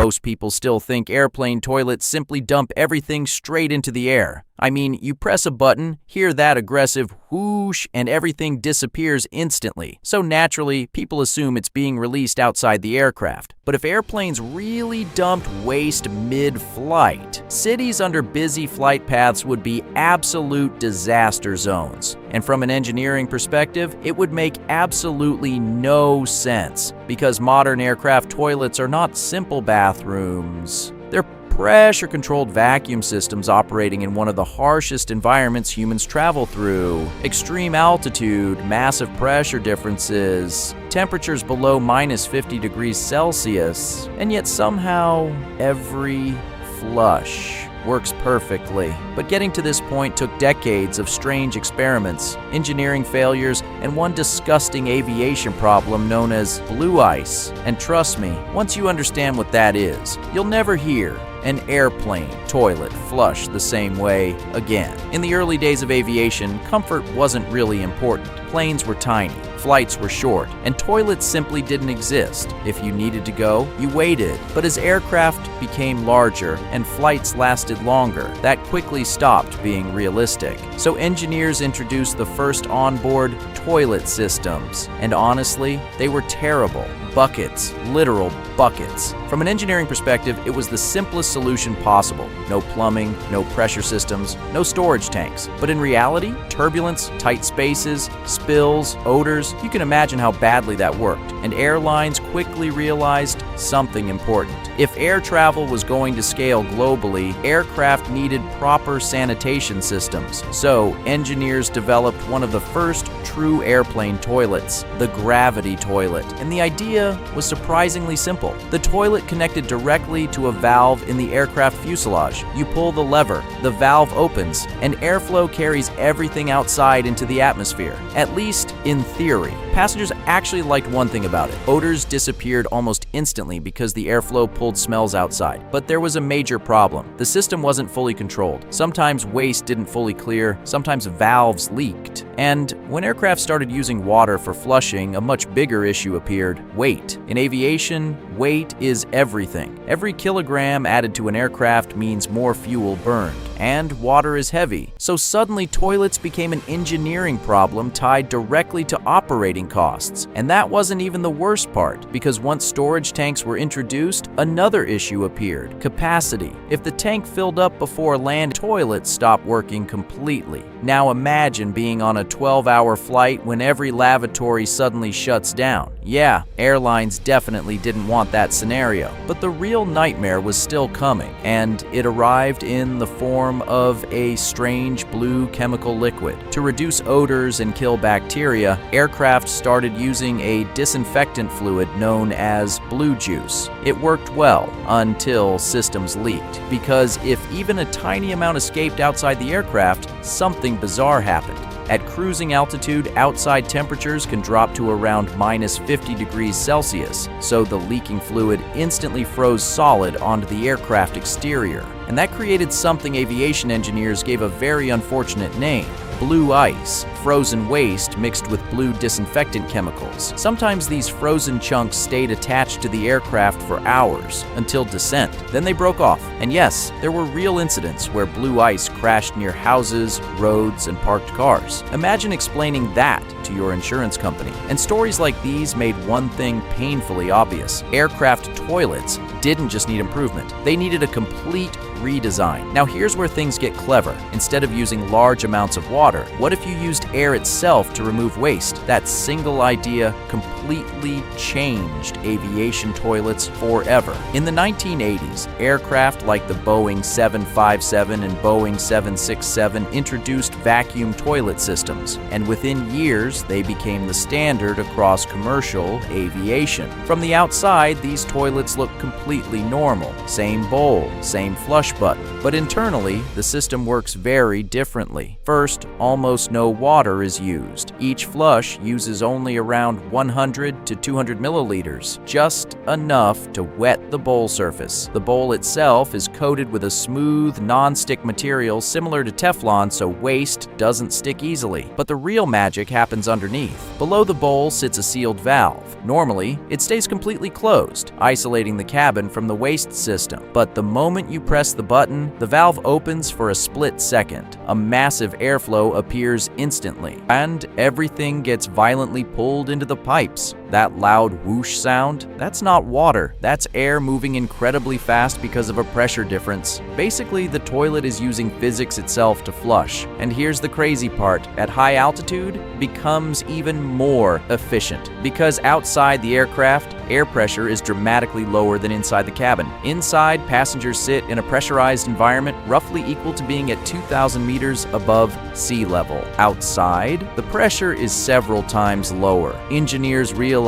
Most people still think airplane toilets simply dump everything straight into the air. I mean, you press a button, hear that aggressive whoosh, and everything disappears instantly. So naturally, people assume it's being released outside the aircraft. But if airplanes really dumped waste mid-flight, cities under busy flight paths would be absolute disaster zones. And from an engineering perspective, it would make absolutely no sense, because modern aircraft toilets are not simple bathrooms. They're pressure-controlled vacuum systems operating in one of the harshest environments humans travel through. Extreme altitude, massive pressure differences, temperatures below -50 degrees Celsius, and yet somehow every flush works perfectly. But getting to this point took decades of strange experiments, engineering failures, and one disgusting aviation problem known as blue ice. And trust me, once you understand what that is, you'll never hear an airplane toilet flush the same way again. In the early days of aviation, comfort wasn't really important. Planes were tiny, flights were short, and toilets simply didn't exist. If you needed to go, you waited. But as aircraft became larger and flights lasted longer, that quickly stopped being realistic. So engineers introduced the first onboard toilet systems. And honestly, they were terrible. Buckets, literal buckets. From an engineering perspective, it was the simplest solution possible. No plumbing, no pressure systems, no storage tanks. But in reality, turbulence, tight spaces, spills, odors, you can imagine how badly that worked. And airlines quickly realized something important. If air travel was going to scale globally, aircraft needed proper sanitation systems. So engineers developed one of the first true airplane toilets, the gravity toilet. And the idea was surprisingly simple. The toilet connected directly to a valve in the aircraft fuselage. You pull the lever, the valve opens, and airflow carries everything outside into the atmosphere, at least in theory. Passengers actually liked one thing about it. Odors disappeared almost instantly because the airflow pulled smells outside. But there was a major problem. The system wasn't fully controlled. Sometimes waste didn't fully clear, sometimes valves leaked. And when aircraft started using water for flushing, a much bigger issue appeared: weight. In aviation, weight is everything. Every kilogram added to an aircraft means more fuel burned. And water is heavy. So suddenly toilets became an engineering problem tied directly to operating costs. And that wasn't even the worst part, because once storage tanks were introduced, another issue appeared: capacity. If the tank filled up before land, toilets stopped working completely. Now imagine being on a 12-hour flight when every lavatory suddenly shuts down. Yeah, airlines definitely didn't want that scenario. But the real nightmare was still coming, and it arrived in the form of a strange blue chemical liquid. To reduce odors and kill bacteria, aircraft started using a disinfectant fluid known as blue juice. It worked well until systems leaked, because if even a tiny amount escaped outside the aircraft, something bizarre happened. At cruising altitude, outside temperatures can drop to around -50 degrees Celsius, so the leaking fluid instantly froze solid onto the aircraft exterior. And that created something aviation engineers gave a very unfortunate name: blue ice, frozen waste mixed with blue disinfectant chemicals. Sometimes these frozen chunks stayed attached to the aircraft for hours until descent. Then they broke off. And yes, there were real incidents where blue ice crashed near houses, roads, and parked cars. Imagine explaining that to your insurance company. And stories like these made one thing painfully obvious: aircraft toilets didn't just need improvement, they needed a complete redesign. Now here's where things get clever. Instead of using large amounts of water, what if you used air itself to remove waste? That single idea completely changed aviation toilets forever. In the 1980s, aircraft like the Boeing 757 and Boeing 767 introduced vacuum toilet systems, and within years they became the standard across commercial aviation. From the outside, these toilets look completely normal. Same bowl, same flush button. But internally, the system works very differently. First, almost no water water is used. Each flush uses only around 100 to 200 milliliters, just enough to wet the bowl surface. The bowl itself is coated with a smooth, non-stick material similar to Teflon so waste doesn't stick easily. But the real magic happens underneath. Below the bowl sits a sealed valve. Normally, it stays completely closed, isolating the cabin from the waste system. But the moment you press the button, the valve opens for a split second. A massive airflow appears instantly, and everything gets violently pulled into the pipes. That loud whoosh sound, that's not water, that's air moving incredibly fast because of a pressure difference. Basically, the toilet is using physics itself to flush. And here's the crazy part, at high altitude, becomes even more efficient. Because outside the aircraft, air pressure is dramatically lower than inside the cabin. Inside, passengers sit in a pressurized environment roughly equal to being at 2,000 meters above sea level. Outside, the pressure is several times lower. Engineers realized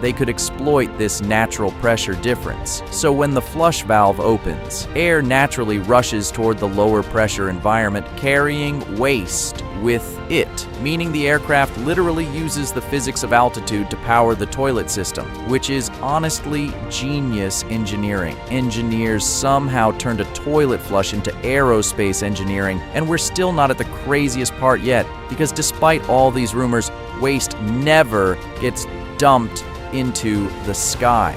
they could exploit this natural pressure difference. So when the flush valve opens, air naturally rushes toward the lower pressure environment, carrying waste with it, meaning the aircraft literally uses the physics of altitude to power the toilet system, which is honestly genius engineering. Engineers somehow turned a toilet flush into aerospace engineering, and we're still not at the craziest part yet, because despite all these rumors, waste never gets dumped into the sky.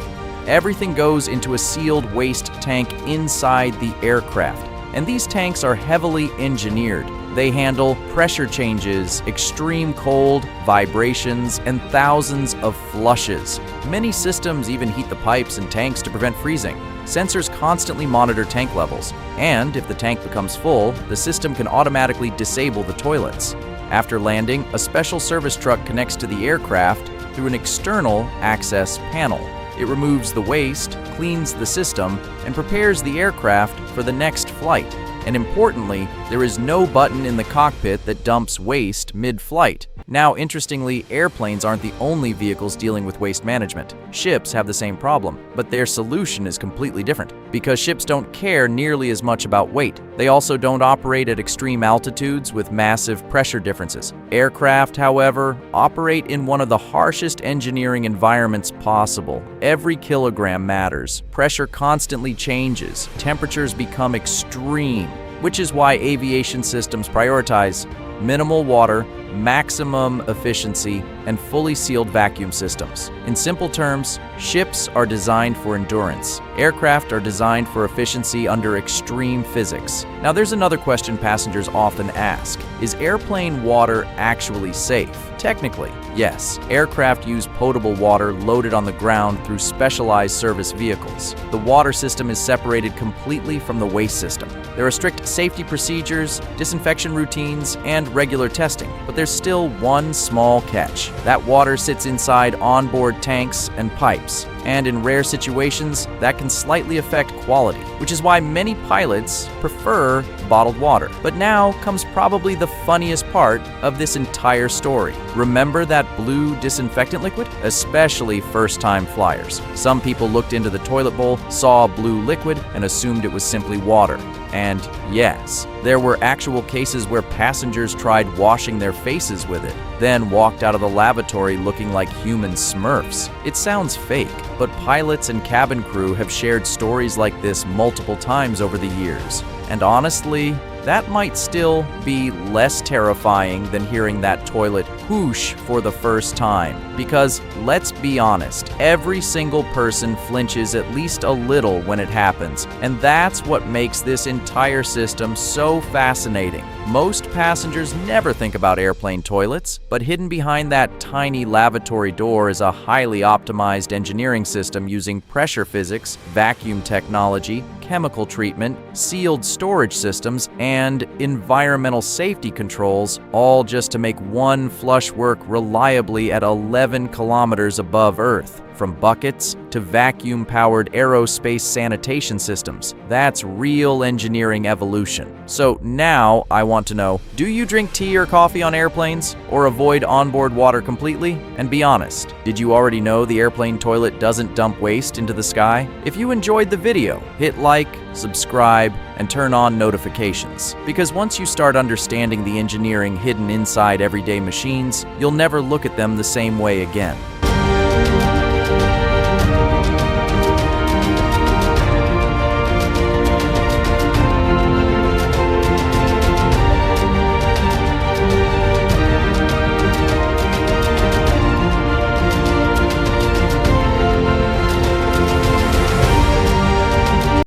Everything goes into a sealed waste tank inside the aircraft, and these tanks are heavily engineered. They handle pressure changes, extreme cold, vibrations, and thousands of flushes. Many systems even heat the pipes and tanks to prevent freezing. Sensors constantly monitor tank levels, and if the tank becomes full, the system can automatically disable the toilets. After landing, a special service truck connects to the aircraft through an external access panel. It removes the waste, cleans the system, and prepares the aircraft for the next flight. And importantly, there is no button in the cockpit that dumps waste mid-flight. Now, interestingly, airplanes aren't the only vehicles dealing with waste management. Ships have the same problem, but their solution is completely different. Because ships don't care nearly as much about weight. They also don't operate at extreme altitudes with massive pressure differences. Aircraft, however, operate in one of the harshest engineering environments possible. Every kilogram matters. Pressure constantly changes. Temperatures become extreme, which is why aviation systems prioritize minimal water, maximum efficiency, and fully sealed vacuum systems. In simple terms, ships are designed for endurance. Aircraft are designed for efficiency under extreme physics. Now, there's another question passengers often ask. Is airplane water actually safe? Technically, yes. Aircraft use potable water loaded on the ground through specialized service vehicles. The water system is separated completely from the waste system. There are strict safety procedures, disinfection routines, and regular testing, but there's still one small catch. That water sits inside onboard tanks and pipes, and in rare situations, that can slightly affect quality, which is why many pilots prefer bottled water. But now comes probably the funniest part of this entire story. Remember that blue disinfectant liquid? Especially first-time flyers. Some people looked into the toilet bowl, saw blue liquid, and assumed it was simply water. And yes, there were actual cases where passengers tried washing their faces with it, then walked out of the lavatory looking like human Smurfs. It sounds fake, but pilots and cabin crew have shared stories like this multiple times over the years. And honestly, that might still be less terrifying than hearing that toilet whoosh for the first time. Because let's be honest, every single person flinches at least a little when it happens, and that's what makes this entire system so fascinating. Most passengers never think about airplane toilets, but hidden behind that tiny lavatory door is a highly optimized engineering system using pressure physics, vacuum technology, chemical treatment, sealed storage systems, and environmental safety controls, all just to make one flush work reliably at 11 kilometers above Earth. from buckets to vacuum-powered aerospace sanitation systems. That's real engineering evolution. So now I want to know, do you drink tea or coffee on airplanes or avoid onboard water completely? And be honest, did you already know the airplane toilet doesn't dump waste into the sky? If you enjoyed the video, hit like, subscribe, and turn on notifications. Because once you start understanding the engineering hidden inside everyday machines, you'll never look at them the same way again.